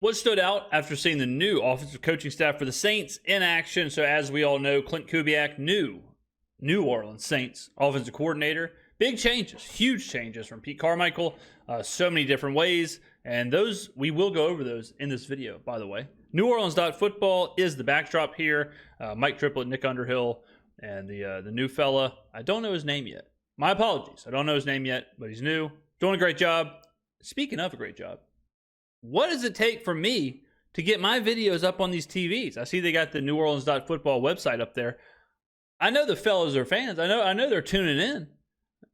What stood out after seeing the new offensive coaching staff for the Saints in action? So as we all know, Klint Kubiak, New Orleans Saints offensive coordinator. Big changes, huge changes from Pete Carmichael, so many different ways. And those, we will go over those in this video, by the way. New Orleans.football is the backdrop here. Mike Triplett, Nick Underhill, and the new fella. I don't know his name yet. My apologies. I don't know his name yet, but he's new. Doing a great job. Speaking of a great job, what does it take for me to get my videos up on these TVs? I see they got the New Orleans.football website up there. I know the fellas are fans. I know they're tuning in.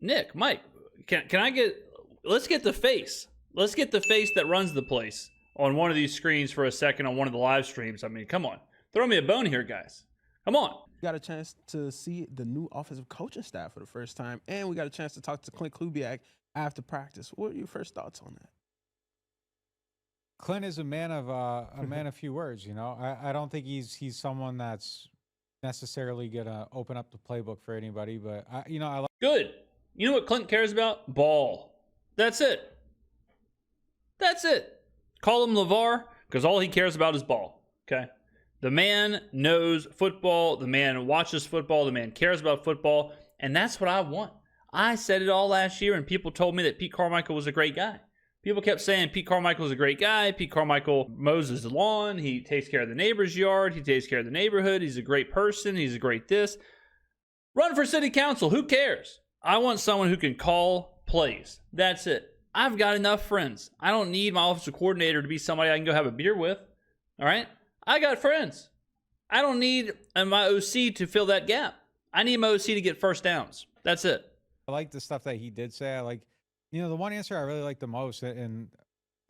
Nick, Mike, can I get, let's get the face. Let's get the face that runs the place on one of these screens for a second on one of the live streams. I mean, come on. Throw me a bone here, guys. Come on. Got a chance to see the new offensive coaching staff for the first time, and we got a chance to talk to Klint Kubiak after practice. What are your first thoughts on that? Klint is a man of few words. You know, I don't think he's someone that's necessarily gonna open up the playbook for anybody. But I like. Good. You know what Klint cares about? Ball. That's it. That's it. Call him LeVar because all he cares about is ball. Okay. The man knows football. The man watches football. The man cares about football. And that's what I want. I said it all last year, and people told me that Pete Carmichael was a great guy. People kept saying Pete Carmichael's a great guy. Pete Carmichael mows his lawn. He takes care of the neighbor's yard. He takes care of the neighborhood. He's a great person. He's a great this. Run for city council. Who cares? I want someone who can call plays. That's it. I've got enough friends. I don't need my offensive coordinator to be somebody I can go have a beer with. All right? I got friends. I don't need my OC to fill that gap. I need my OC to get first downs. That's it. I like the stuff that he did say. I like, the one answer I really like the most, and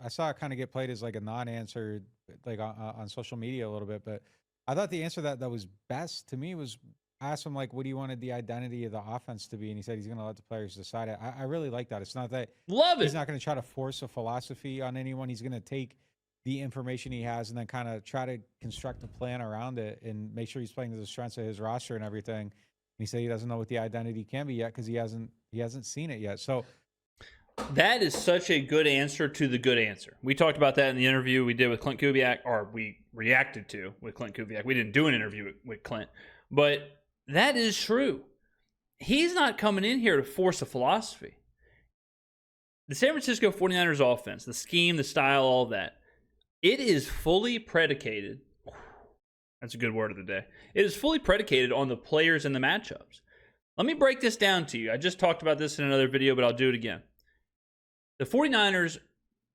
I saw it kind of get played as like a non-answer, like on social media a little bit, but I thought the answer that was best to me was, I asked him, like, what do you wanted the identity of the offense to be? And he said he's going to let the players decide it. I really like that. It's not that he's not going to try to force a philosophy on anyone. He's going to take the information he has and then kind of try to construct a plan around it and make sure he's playing to the strengths of his roster and everything. And he said he doesn't know what the identity can be yet because he hasn't seen it yet. So that is such a good answer to the good answer. We talked about that in the interview we did with Klint Kubiak, or we reacted to with Klint Kubiak. We didn't do an interview with Klint, but that is true. He's not coming in here to force a philosophy. The San Francisco 49ers offense, the scheme, the style, all of that, it is fully predicated. That's a good word of the day. It is fully predicated on the players and the matchups. Let me break this down to you. I just talked about this in another video, but I'll do it again. The 49ers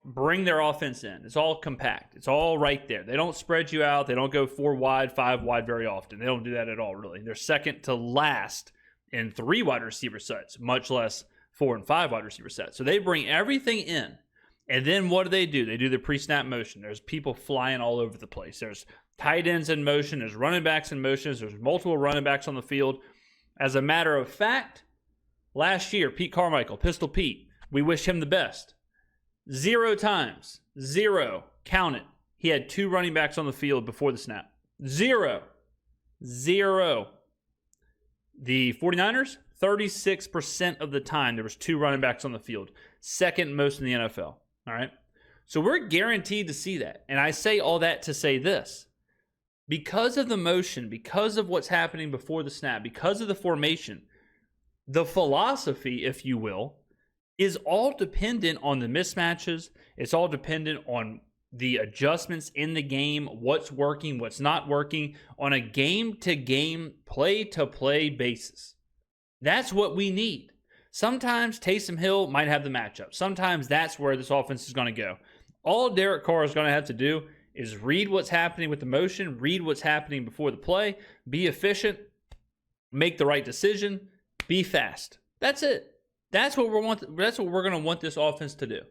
bring their offense in. It's all compact. It's all right there. They don't spread you out. They don't go 4 wide, 5 wide very often. They don't do that at all, really. They're second to last in 3 wide receiver sets, much less 4 and 5 wide receiver sets. So they bring everything in. And then what do? They do the pre-snap motion. There's people flying all over the place. There's tight ends in motion. There's running backs in motion. There's multiple running backs on the field. As a matter of fact, last year, Pete Carmichael, Pistol Pete, we wish him the best. 0 times, 0, count it. He had 2 running backs on the field before the snap. 0. The 49ers, 36% of the time, there was 2 running backs on the field. Second most in the NFL. All right? So we're guaranteed to see that. And I say all that to say this. Because of the motion, because of what's happening before the snap, because of the formation, the philosophy, if you will, is all dependent on the mismatches. It's all dependent on the adjustments in the game, what's working, what's not working, on a game-to-game, play-to-play basis. That's what we need. Sometimes Taysom Hill might have the matchup. Sometimes that's where this offense is going to go. All Derek Carr is going to have to do is read what's happening with the motion, read what's happening before the play, be efficient, make the right decision, be fast. That's it. That's what we're going to want this offense to do.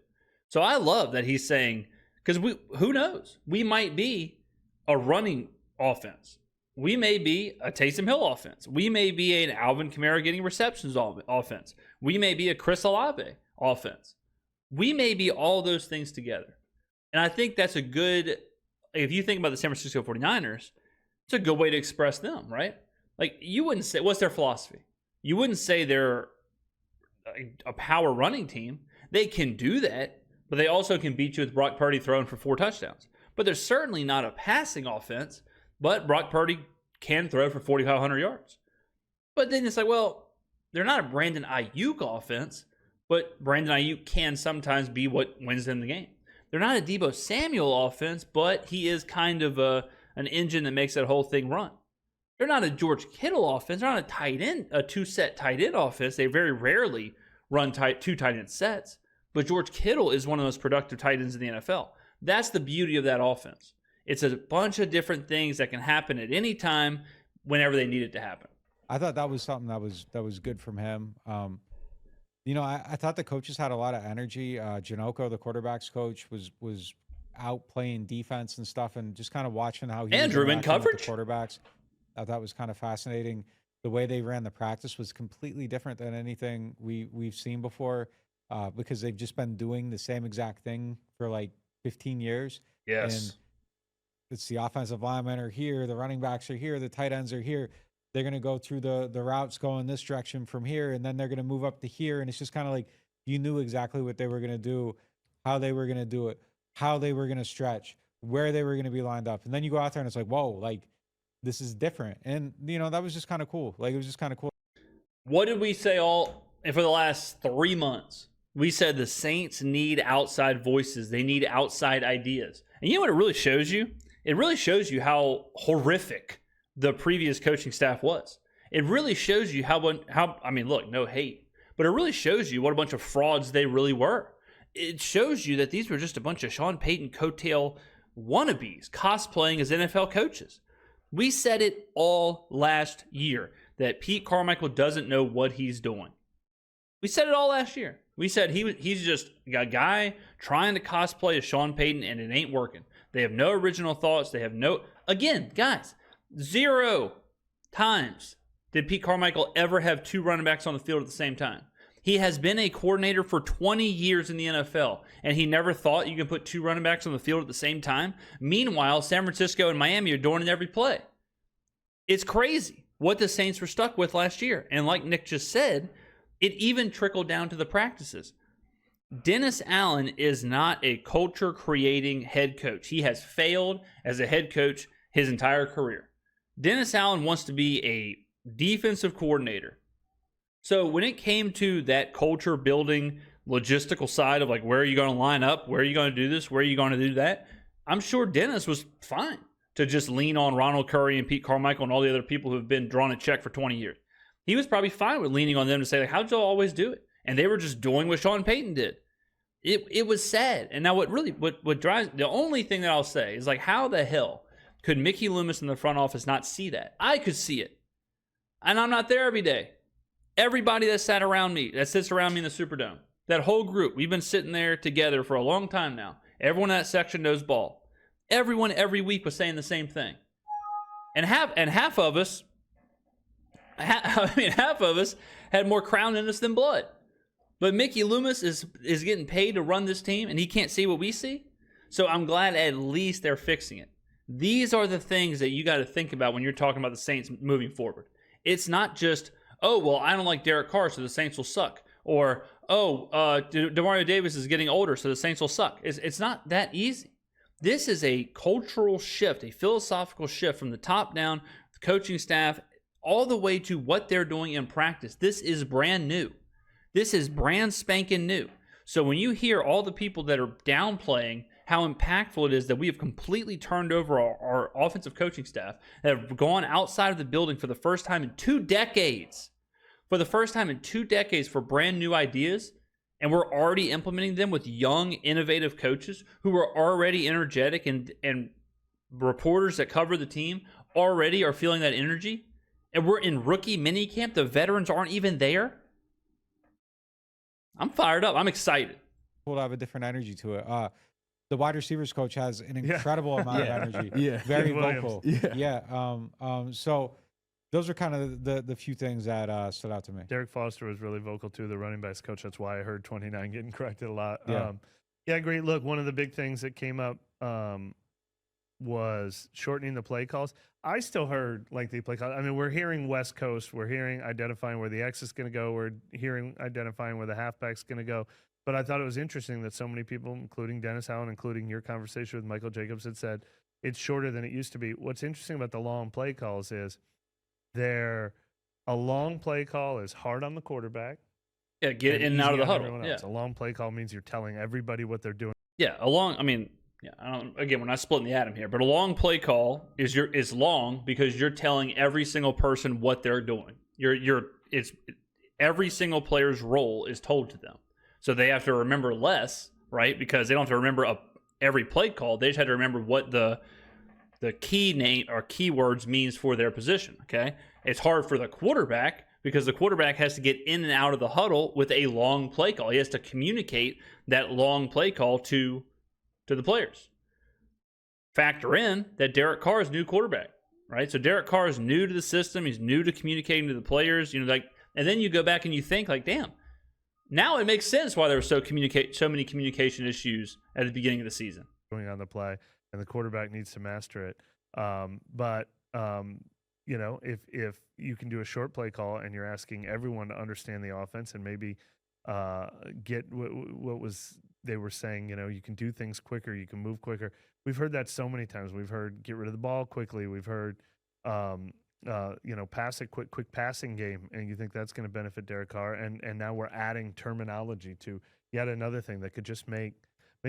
So I love that he's saying, because who knows? We might be a running offense. We may be a Taysom Hill offense. We may be an Alvin Kamara getting receptions offense. We may be a Chris Olave offense. We may be all those things together. And I think that's a good, if you think about the San Francisco 49ers, it's a good way to express them, right? Like, you wouldn't say, what's their philosophy? You wouldn't say they're a power running team. They can do that, but they also can beat you with Brock Purdy throwing for 4 touchdowns. but they're certainly not a passing offense. But Brock Purdy can throw for 4,500 yards. But then it's like, well, they're not a Brandon Ayuk offense, but Brandon Ayuk can sometimes be what wins them the game. They're not a Deebo Samuel offense, but he is kind of an engine that makes that whole thing run. They're not a George Kittle offense. They're not a two-set tight end offense. They very rarely run two tight end sets. But George Kittle is one of the most productive tight ends in the NFL. That's the beauty of that offense. It's a bunch of different things that can happen at any time whenever they need it to happen. I thought that was something that was good from him. I thought the coaches had a lot of energy. Janoko, the quarterback's coach, was out playing defense and stuff, and just kind of watching how he and drew in coverage. The quarterbacks. I thought was kind of fascinating. The way they ran the practice was completely different than anything we've seen before, because they've just been doing the same exact thing for like 15 years. Yes. And it's the offensive linemen are here, the running backs are here, the tight ends are here. They're going to go through the routes going this direction from here, and then they're going to move up to here. And it's just kind of like you knew exactly what they were going to do, how they were going to do it, how they were going to stretch, where they were going to be lined up. And then you go out there and it's like, whoa, like this is different. And, that was just kind of cool. Like it was just kind of cool. What did we say for the last 3 months? We said the Saints need outside voices. They need outside ideas. And you know what it really shows you? It really shows you how horrific the previous coaching staff was. It really shows you how look, no hate, but it really shows you what a bunch of frauds they really were. It shows you that these were just a bunch of Sean Payton coattail wannabes cosplaying as NFL coaches. We said it all last year that Pete Carmichael doesn't know what he's doing. We said it all last year. We said he's just a guy trying to cosplay as Sean Payton, and it ain't working. They have no original thoughts. They have again, guys, 0 times did Pete Carmichael ever have 2 running backs on the field at the same time. He has been a coordinator for 20 years in the NFL, and he never thought you could put 2 running backs on the field at the same time. Meanwhile, San Francisco and Miami are doing it every play. It's crazy what the Saints were stuck with last year. And like Nick just said, it even trickled down to the practices. Dennis Allen is not a culture-creating head coach. He has failed as a head coach his entire career. Dennis Allen wants to be a defensive coordinator. So when it came to that culture-building, logistical side of like, where are you going to line up? Where are you going to do this? Where are you going to do that? I'm sure Dennis was fine to just lean on Ronald Curry and Pete Carmichael and all the other people who have been drawn a check for 20 years. He was probably fine with leaning on them to say, like, how'd y'all always do it? And they were just doing what Sean Payton did. It was sad. And now what drives, the only thing that I'll say is like, how the hell could Mickey Loomis in the front office not see that? I could see it. And I'm not there every day. Everybody that sits around me in the Superdome, that whole group, we've been sitting there together for a long time now. Everyone in that section knows ball. Everyone every week was saying the same thing. And half of us had more crown in us than blood. But Mickey Loomis is getting paid to run this team, and he can't see what we see. So I'm glad at least they're fixing it. These are the things that you got to think about when you're talking about the Saints moving forward. It's not just, oh, well, I don't like Derek Carr, so the Saints will suck. Or, DeMario Davis is getting older, so the Saints will suck. It's not that easy. This is a cultural shift, a philosophical shift from the top down, the coaching staff, all the way to what they're doing in practice. This is brand new. This is brand spanking new. So when you hear all the people that are downplaying how impactful it is that we have completely turned over our offensive coaching staff, that have gone outside of the building for the first time in 2 decades, for brand new ideas, and we're already implementing them with young, innovative coaches who are already energetic, and reporters that cover the team already are feeling that energy, and we're in rookie minicamp, the veterans aren't even there. I'm fired up. I'm excited. We'll have a different energy to it. The wide receivers coach has an incredible amount of energy. Yeah. Very Williams. vocal. Yeah. So those are kind of the few things that stood out to me. Derek Foster was really vocal too, the running backs coach. That's why I heard 29 getting corrected a lot. Yeah. Great. Look, one of the big things that came up was shortening the play calls. I still heard lengthy play calls. I mean, we're hearing West Coast. We're hearing identifying where the X is going to go. We're hearing identifying where the halfback's going to go. But I thought it was interesting that so many people, including Dennis Allen, including your conversation with Michael Jacobs, had said it's shorter than it used to be. What's interesting about the long play calls is a long play call is hard on the quarterback. Yeah, get and in and easy out of the on huddle. everyone Yeah. else. A long play call means you're telling everybody what they're doing. Yeah, again, we're not splitting the atom here, but a long play call is long because you're telling every single person what they're doing. It's every single player's role is told to them. So they have to remember less, right? Because they don't have to remember every play call. They just had to remember what the key name or keywords means for their position, okay? It's hard for the quarterback because the quarterback has to get in and out of the huddle with a long play call. He has to communicate that long play call to the players. Factor in that Derek Carr is new quarterback, right? So Derek Carr is new to the system. He's new to communicating to the players, and then you go back and you think like, damn, now it makes sense why there were so many communication issues at the beginning of the season. Going on the play, and the quarterback needs to master it. If you can do a short play call and you're asking everyone to understand the offense and maybe get what was they were saying, you can do things quicker, you can move quicker. We've heard that so many times. We've heard get rid of the ball quickly. We've heard pass it quick passing game, and you think that's going to benefit Derek Carr. And now we're adding terminology to yet another thing that could just make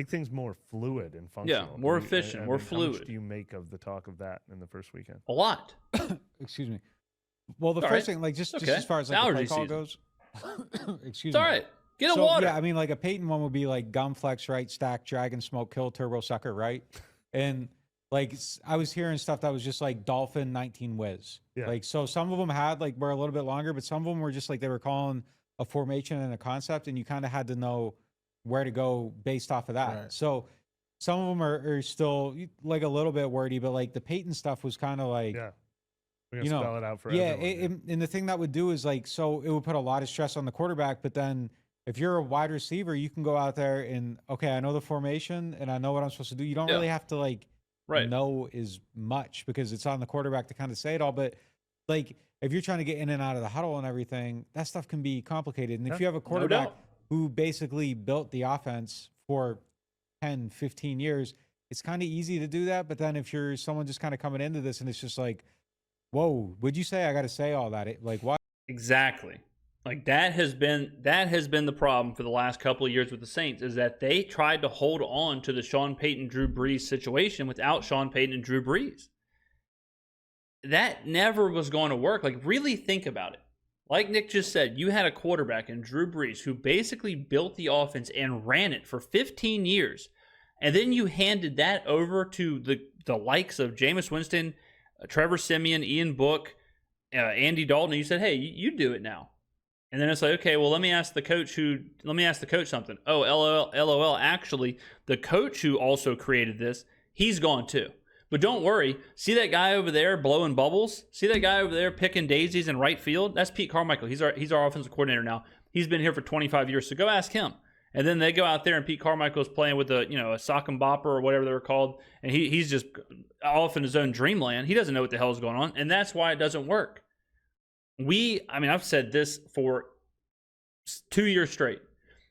things more fluid and functional. Yeah, more efficient, more fluid. How much do you make of the talk of that in the first weekend? A lot. Excuse me. Well, the first thing, like just as far as like the play call goes, excuse me. All right. Get a So, water. yeah, I mean, like a Peyton one would be like gun flex, right? Stack, dragon, smoke, kill, turbo sucker, right? And like I was hearing stuff that was just like dolphin 19 whiz. Yeah. Like, so some of them were a little bit longer, but some of them were just like they were calling a formation and a concept, and you kind of had to know where to go based off of that. Right. So some of them are still like a little bit wordy, but like the Peyton stuff was kind of like, Yeah. We're going to spell it out for yeah, everyone. and the thing that would do is like, so it would put a lot of stress on the quarterback, but then if you're a wide receiver, you can go out there and, okay, I know the formation and I know what I'm supposed to do. You don't really have to like know as much because it's on the quarterback to kind of say it all. But like, if you're trying to get in and out of the huddle and everything, that stuff can be complicated. And if you have a quarterback who basically built the offense for 10, 15 years, it's kind of easy to do that. But then if you're someone just kind of coming into this and it's just like, whoa, would you say I got to say all that? Like what? Exactly. Like that has been the problem for the last couple of years with the Saints, is that they tried to hold on to the Sean Payton, Drew Brees situation without Sean Payton and Drew Brees. That never was going to work. Like, really think about it. Like Nick just said, you had a quarterback in Drew Brees who basically built the offense and ran it for 15 years. And then you handed that over to the likes of Jameis Winston, Trevor Siemian, Ian Book, Andy Dalton, and you said, hey, you do it now. And then it's like, okay, well, let me ask the coach something. Oh, LOL, actually, the coach who also created this, he's gone too. But don't worry. See that guy over there blowing bubbles? See that guy over there picking daisies in right field? That's Pete Carmichael. He's our offensive coordinator now. He's been here for 25 years, so go ask him. And then they go out there and Pete Carmichael's playing with a sock and bopper or whatever they're called, and he's just off in his own dreamland. He doesn't know what the hell is going on, and that's why it doesn't work. I've said this for 2 years straight.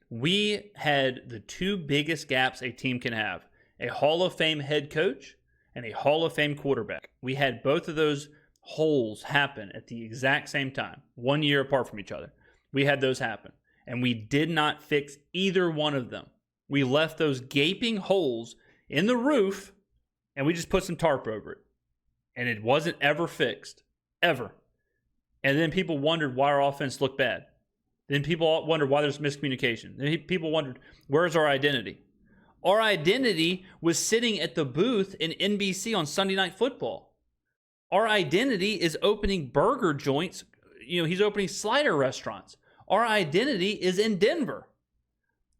We had the two biggest gaps a team can have: a Hall of Fame head coach and a Hall of Fame quarterback. We had both of those holes happen at the exact same time, 1 year apart from each other. We had those happen, and we did not fix either one of them. We left those gaping holes in the roof, and we just put some tarp over it, and it wasn't ever fixed, ever. And then people wondered why our offense looked bad. Then people wondered why there's miscommunication. Then people wondered, where's our identity? Our identity was sitting at the booth in NBC on Sunday Night Football. Our identity is opening burger joints. He's opening slider restaurants. Our identity is in Denver.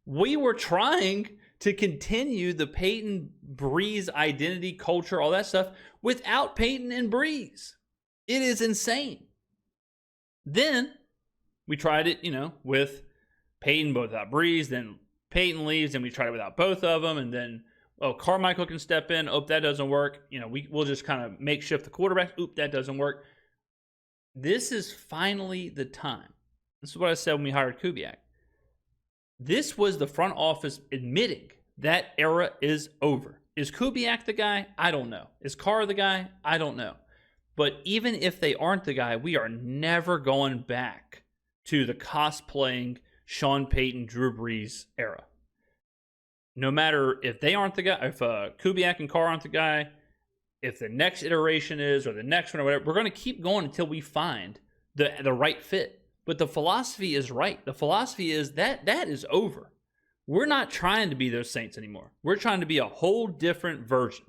We were trying to continue the Peyton Brees identity, culture, all that stuff without Peyton and Brees. It is insane. Then we tried it, with Peyton but without Brees. Then Peyton leaves, and we tried it without both of them. And then, Carmichael can step in. Oh, that doesn't work. We'll just kind of makeshift the quarterback. Oop, that doesn't work. This is finally the time. This is what I said when we hired Kubiak. This was the front office admitting that era is over. Is Kubiak the guy? I don't know. Is Carr the guy? I don't know. But even if they aren't the guy, we are never going back to the cosplaying Sean Payton, Drew Brees era. No matter if they aren't the guy, if Kubiak and Carr aren't the guy, if the next iteration is, or the next one or whatever, we're going to keep going until we find the right fit. But the philosophy is right. The philosophy is that is over. We're not trying to be those Saints anymore. We're trying to be a whole different version.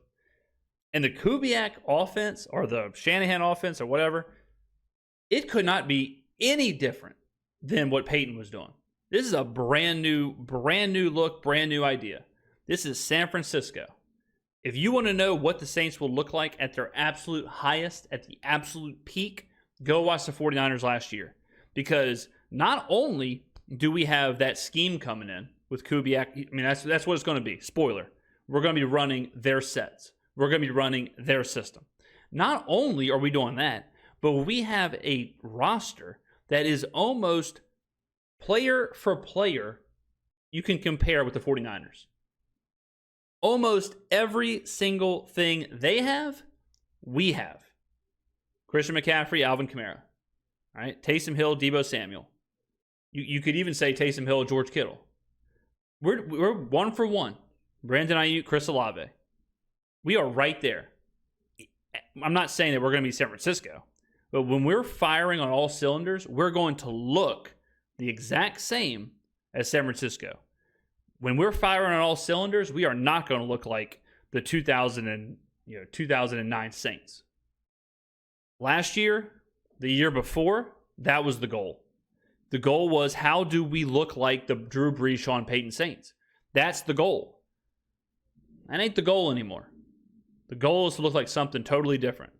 And the Kubiak offense, or the Shanahan offense, or whatever, it could not be any different than what Peyton was doing. This is a brand new look, brand new idea. This is San Francisco. If you want to know what the Saints will look like at their absolute highest, at the absolute peak, go watch the 49ers last year. Because not only do we have that scheme coming in with Kubiak, I mean, that's what it's going to be. Spoiler. We're going to be running their sets. We're going to be running their system. Not only are we doing that, but we have a roster that is almost player for player you can compare with the 49ers. Almost every single thing they have, we have. Christian McCaffrey, Alvin Kamara. All right, Taysom Hill, Deebo Samuel. You could even say Taysom Hill, George Kittle. We're 1 for 1. Brandon Ayuk, Chris Olave. We are right there. I'm not saying that we're going to be San Francisco, but when we're firing on all cylinders, we're going to look the exact same as San Francisco. When we're firing on all cylinders, we are not going to look like the 2009 Saints. Last year, the year before, that was the goal. The goal was, how do we look like the Drew Brees, Sean Payton Saints? That's the goal. That ain't the goal anymore. The goal is to look like something totally different.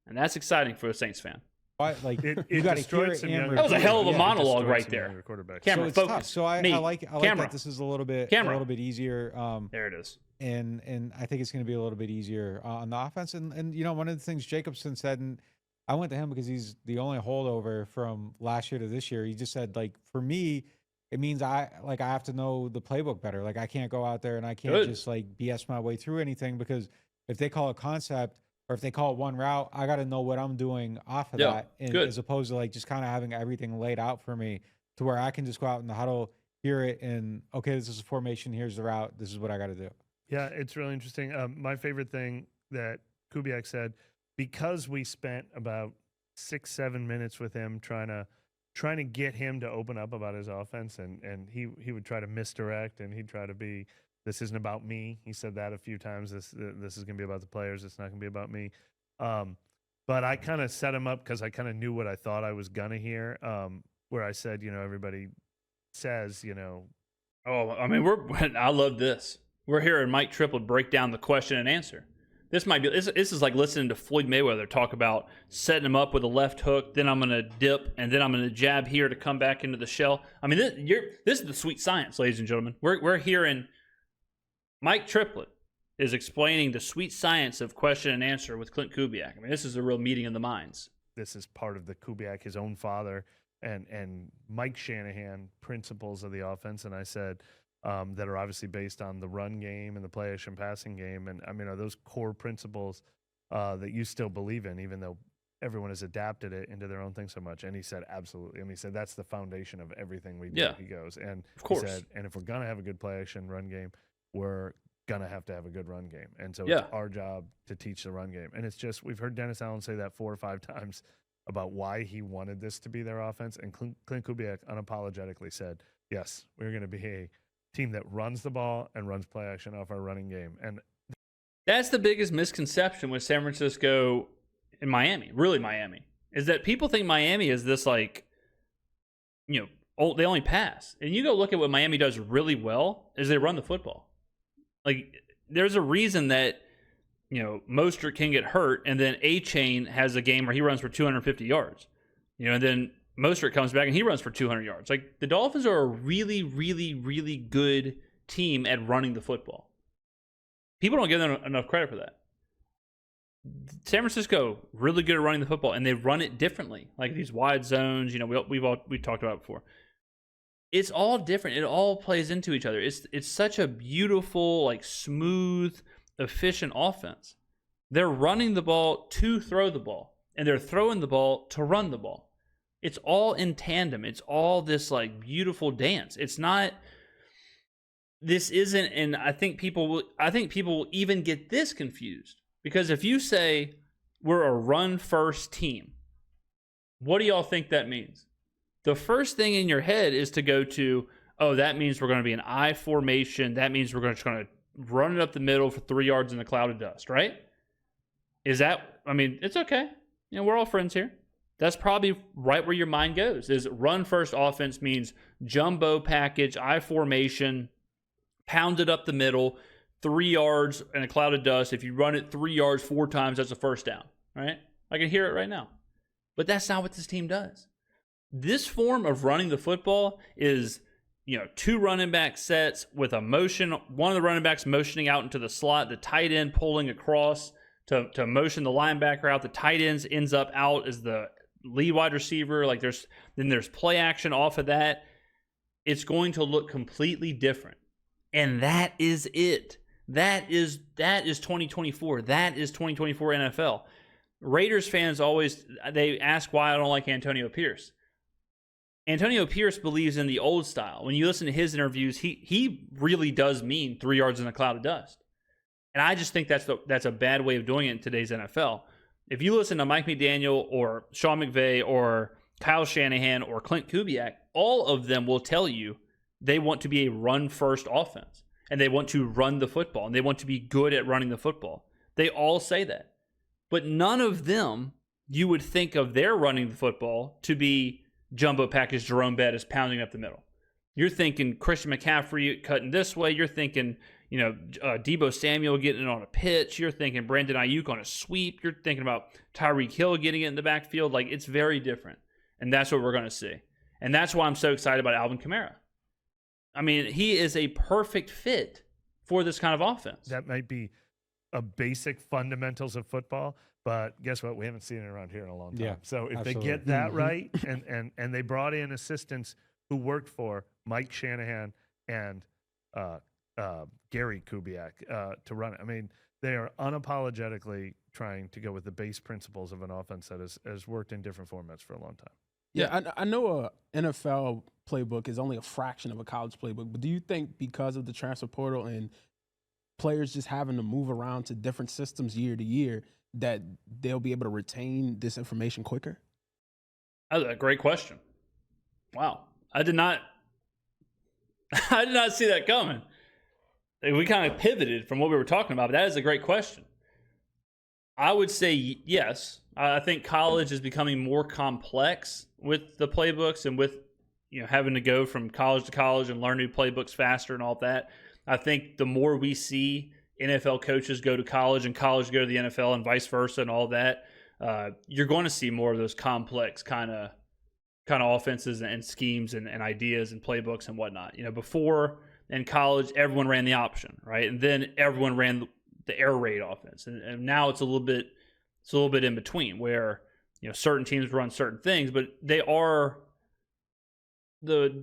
And that's exciting for a Saints fan. Like It you got to hear destroyed it some and younger That was a hell of a players. yeah, It monologue destroyed right some there. younger quarterbacks. Camera, it's focus. tough. So I Me. like Camera. that this is a little bit easier. There it is. And I think it's going to be a little bit easier on the offense. And you know, one of the things Jacobson said, and I went to him because he's the only holdover from last year to this year. He just said, like, for me, it means I have to know the playbook better. Like, I can't go out there and I can't just like BS my way through anything, because if they call a concept or if they call it one route, I got to know what I'm doing off of that, and as opposed to like just kind of having everything laid out for me to where I can just go out in the huddle, hear it, and okay, this is a formation. Here's the route. This is what I got to do. Yeah, it's really interesting. My favorite thing that Kubiak said, because we spent about 6-7 minutes with him trying to get him to open up about his offense, and he would try to misdirect, and he'd try to be, this isn't about me. He said that a few times. This is going to be about the players. It's not going to be about me. But I kind of set him up because I kind of knew what I thought I was going to hear, where I said, you know, everybody says, you know. Oh, I mean, I love this. We're hearing Mike Triplett break down the question and answer. This is like listening to Floyd Mayweather talk about setting him up with a left hook, then I'm going to dip, and then I'm going to jab here to come back into the shell. I mean, this is the sweet science, ladies and gentlemen. We're hearing Mike Triplett is explaining the sweet science of question and answer with Klint Kubiak. I mean, this is a real meeting of the minds. This is part of the Kubiak, his own father, and Mike Shanahan principles of the offense. And I said, that are obviously based on the run game and the play action passing game. And I mean, are those core principles that you still believe in, even though everyone has adapted it into their own thing so much? And he said, absolutely. I mean, he said, that's the foundation of everything we do. Yeah. He goes, and of course. He said, and if we're going to have a good play action run game, we're going to have a good run game. And so it's our job to teach the run game. And it's just, we've heard Dennis Allen say that 4 or 5 times about why he wanted this to be their offense. And Klint Kubiak unapologetically said, yes, we're going to be a team that runs the ball and runs play action off our running game. And that's the biggest misconception with San Francisco and Miami, really Miami, is that people think Miami is this, like, you know, they only pass. And you go look at what Miami does really well is they run the football. Like, there's a reason that, you know, Mostert can get hurt, and then A-Chain has a game where he runs for 250 yards. You know, and then Mostert comes back and he runs for 200 yards. Like, the Dolphins are a really, really, really good team at running the football. People don't give them enough credit for that. San Francisco, really good at running the football, and they run it differently. Like these wide zones, you know, we talked about it before. it's all different. It all plays into each other. It's such a beautiful, like smooth, efficient offense. They're running the ball to throw the ball, and they're throwing the ball to run the ball. It's all in tandem. It's all this like beautiful dance. It's not. This isn't, and I think people will even get this confused, because if you say we're a run first team, what do y'all think that means? The first thing in your head is to go to, oh, that means we're going to be an I formation. That means we're just going to run it up the middle for 3 yards in a cloud of dust, right? Is that, I mean, it's okay. You know, we're all friends here. That's probably right where your mind goes, is run first offense means jumbo package, I formation, pounded up the middle, 3 yards in a cloud of dust. If you run it 3 yards 4 times, that's a first down, right? I can hear it right now. But that's not what this team does. This form of running the football is, 2 running back sets with a motion, one of the running backs motioning out into the slot, the tight end pulling across to motion the linebacker out. The tight ends up out as the lead wide receiver. Like there's play action off of that. It's going to look completely different. And that is it. That is 2024. That is 2024 NFL. Raiders fans they ask why I don't like Antonio Pierce. Antonio Pierce believes in the old style. When you listen to his interviews, he really does mean 3 yards in a cloud of dust. And I just think that's a bad way of doing it in today's NFL. If you listen to Mike McDaniel or Sean McVay or Kyle Shanahan or Klint Kubiak, all of them will tell you they want to be a run-first offense, and they want to run the football, and they want to be good at running the football. They all say that. But none of them, you would think of their running the football to be jumbo package Jerome Bettis pounding up the middle. You're thinking Christian McCaffrey cutting this way. You're thinking, Deebo Samuel getting it on a pitch. You're thinking Brandon Ayuk on a sweep. You're thinking about Tyreek Hill getting it in the backfield. Like, it's very different. And that's what we're going to see. And that's why I'm so excited about Alvin Kamara. I mean, he is a perfect fit for this kind of offense. That might be a basic fundamentals of football, but guess what? We haven't seen it around here in a long time. Yeah, So if absolutely. they get that right, and they brought in assistants who worked for Mike Shanahan and Gary Kubiak to run it. I mean, they are unapologetically trying to go with the base principles of an offense that has worked in different formats for a long time. Yeah, I know a NFL playbook is only a fraction of a college playbook, but do you think because of the transfer portal and players just having to move around to different systems year to year that they'll be able to retain this information quicker? That's a great question. Wow. I did not see that coming. We kind of pivoted from what we were talking about, but that is a great question. I would say yes. I think college is becoming more complex with the playbooks and with having to go from college to college and learn new playbooks faster and all that. I think the more we see NFL coaches go to college and college go to the NFL and vice versa and all that, you're going to see more of those complex kind of offenses and schemes and ideas and playbooks and whatnot. Before in college, everyone ran the option, right? And then everyone ran the air raid offense. And now it's a little bit in between where, certain teams run certain things, but the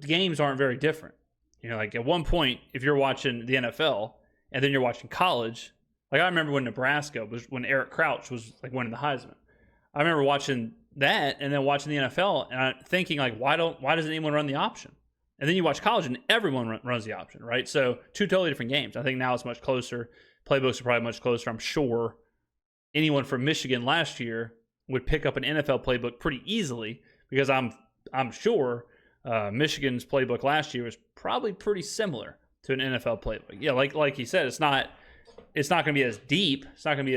games aren't very different. Like at one point, if you're watching the NFL and then you're watching college, like I remember when Eric Crouch was like winning the Heisman. I remember watching that and then watching the NFL and I'm thinking like, why doesn't anyone run the option? And then you watch college and everyone runs the option, right? So 2 totally different games. I think now it's much closer. Playbooks are probably much closer. I'm sure anyone from Michigan last year would pick up an NFL playbook pretty easily because I'm sure Michigan's playbook last year was probably pretty similar to an NFL playbook. Yeah, like you said, it's not going to be as deep. It's not going to be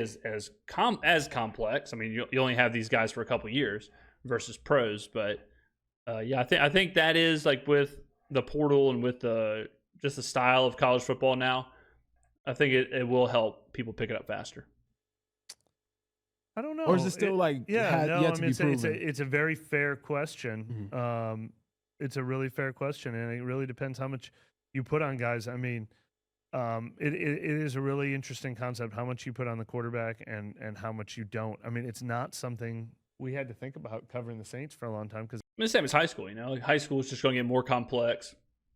as complex. I mean, you only have these guys for a couple years versus pros, but I think that is like with the portal and with just the style of college football now. I think it will help people pick it up faster. I don't know. Or is it still it's a very fair question. Mm-hmm. It's a really fair question, and it really depends how much you put on guys. I mean, it is a really interesting concept, how much you put on the quarterback and how much you don't. I mean, it's not something we had to think about covering the Saints for a long time because the same as high school, like high school is just going to get more complex.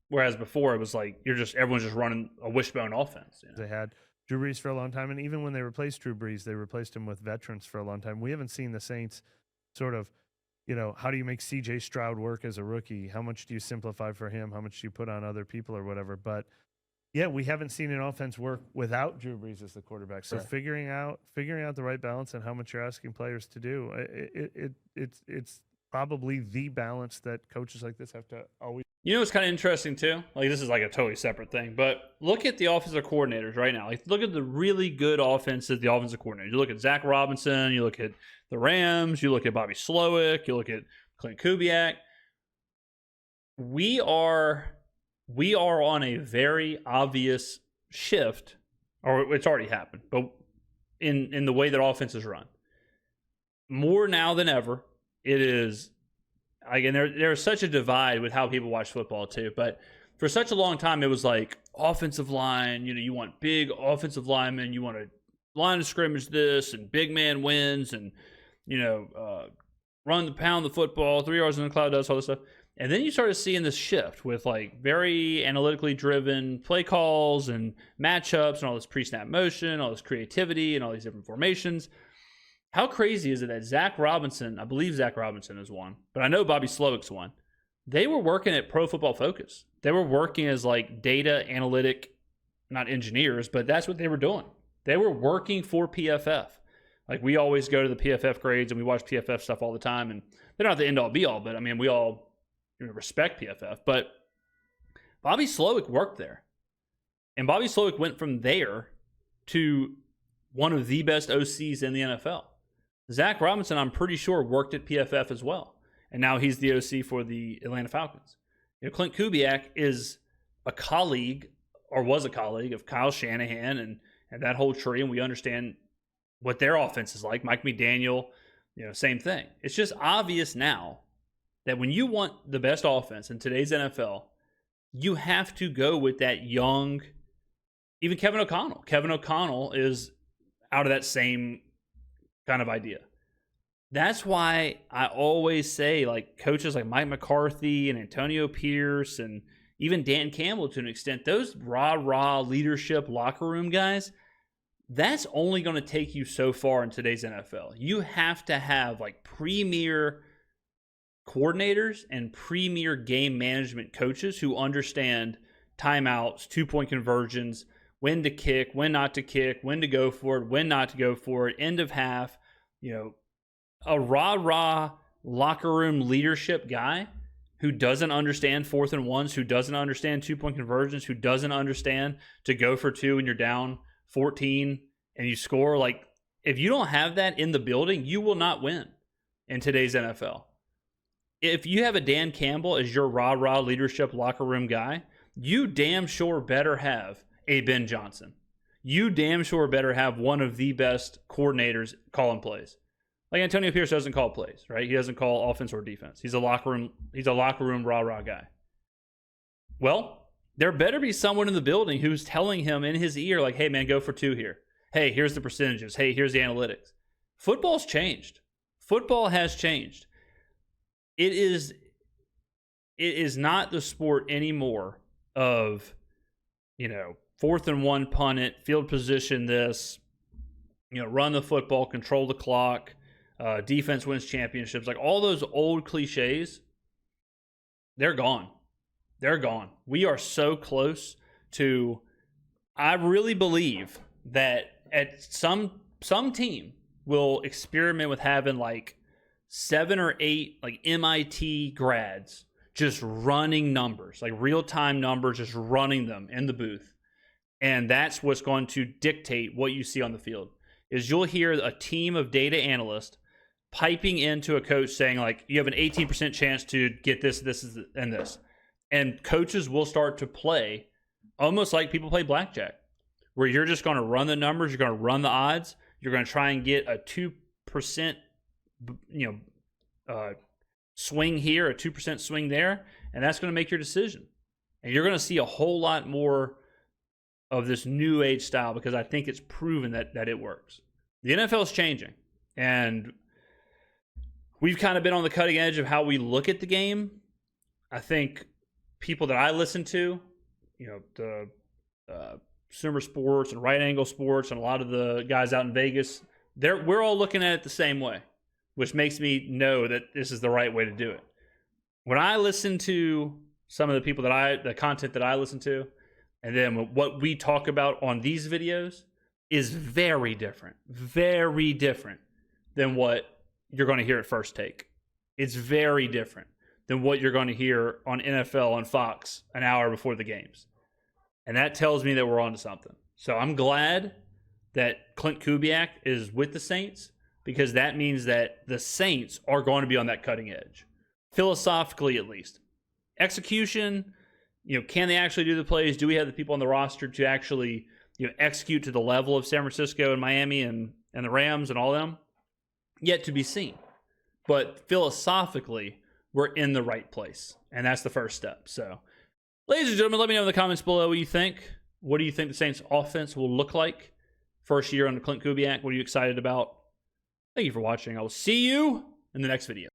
Whereas before it was like everyone's just running a wishbone offense. They had Drew Brees for a long time, and even when they replaced Drew Brees, they replaced him with veterans for a long time. We haven't seen the Saints sort of, how do you make C.J. Stroud work as a rookie? How much do you simplify for him? How much do you put on other people or whatever? But yeah, we haven't seen an offense work without Drew Brees as the quarterback. So figuring out the right balance and how much you're asking players to do, it's probably the balance that coaches like this have to always. It's kind of interesting too. Like this is like a totally separate thing, but look at the offensive coordinators right now. Like look at the really good offenses, the offensive coordinators. You look at Zach Robinson, you look at the Rams, you look at Bobby Slowick, you look at Klint Kubiak. We are on a very obvious shift, or it's already happened, but in the way that offenses run. More now than ever, it is. Again, there's such a divide with how people watch football too. But for such a long time, it was like offensive line. You want big offensive linemen. You want to line of scrimmage this and big man wins and pound the football 3 yards in the cloud dust, all this stuff. And then you started seeing this shift with like very analytically driven play calls and matchups and all this pre-snap motion, all this creativity and all these different formations. How crazy is it that Zach Robinson, I believe Zach Robinson is one, but I know Bobby Slowick's one. They were working at Pro Football Focus. They were working as like data analytic, not engineers, but that's what they were doing. They were working for PFF. Like we always go to the PFF grades and we watch PFF stuff all the time, and they're not the end all be all, but I mean, we all respect PFF. But Bobby Slowick worked there. And Bobby Slowick went from there to one of the best OCs in the NFL. Zach Robinson, I'm pretty sure, worked at PFF as well. And now he's the OC for the Atlanta Falcons. Klint Kubiak is a colleague, or was a colleague, of Kyle Shanahan and that whole tree, and we understand what their offense is like. Mike McDaniel, same thing. It's just obvious now that when you want the best offense in today's NFL, you have to go with that young, even Kevin O'Connell. Kevin O'Connell is out of that same kind of idea. That's why I always say, like, coaches like Mike McCarthy and Antonio Pierce and even Dan Campbell to an extent, those rah-rah leadership locker room guys, that's only going to take you so far in today's NFL. You have to have like premier coordinators and premier game management coaches who understand timeouts, 2-point conversions, when to kick, when not to kick, when to go for it, when not to go for it, end of half. A rah-rah locker room leadership guy who doesn't understand 4th and 1s, who doesn't understand 2-point conversions, who doesn't understand to go for 2 when you're down 14 and you score. Like, if you don't have that in the building, you will not win in today's NFL. If you have a Dan Campbell as your rah-rah leadership locker room guy, you damn sure better have a Ben Johnson. You damn sure better have one of the best coordinators calling plays. Like Antonio Pierce doesn't call plays, right? He doesn't call offense or defense. He's a locker room rah-rah guy. Well, there better be someone in the building who's telling him in his ear, like, hey, man, go for 2 here. Hey, here's the percentages. Hey, here's the analytics. Football's changed. Football has changed. It is not the sport anymore of, 4th and 1, punt it, field position this, run the football, control the clock, defense wins championships. Like all those old cliches, they're gone. They're gone. We are so close to, I really believe that at some team will experiment with having like 7 or 8 like MIT grads just running numbers, like real-time numbers, just running them in the booth. And that's what's going to dictate what you see on the field. Is you'll hear a team of data analysts piping into a coach saying, like, you have an 18% chance to get this, and this. And coaches will start to play almost like people play blackjack, where you're just going to run the numbers, you're going to run the odds, you're going to try and get a 2%, swing here, a 2% swing there, and that's going to make your decision. And you're going to see a whole lot more of this new age style because I think it's proven that it works. The NFL is changing, and we've kind of been on the cutting edge of how we look at the game. I think people that I listen to, the Consumer Sports and Right Angle Sports and a lot of the guys out in Vegas, we're all looking at it the same way, which makes me know that this is the right way to do it. When I listen to some of the people the content that I listen to, and then what we talk about on these videos is very different than what you're going to hear at First Take. It's very different than what you're going to hear on NFL on Fox an hour before the games. And that tells me that we're on to something. So I'm glad that Klint Kubiak is with the Saints, because that means that the Saints are going to be on that cutting edge, philosophically at least. Execution, can they actually do the plays? Do we have the people on the roster to actually execute to the level of San Francisco and Miami and the Rams and all them? Yet to be seen. But philosophically, we're in the right place. And that's the first step. So, ladies and gentlemen, let me know in the comments below what you think. What do you think the Saints offense will look like first year under Klint Kubiak? What are you excited about? Thank you for watching. I will see you in the next video.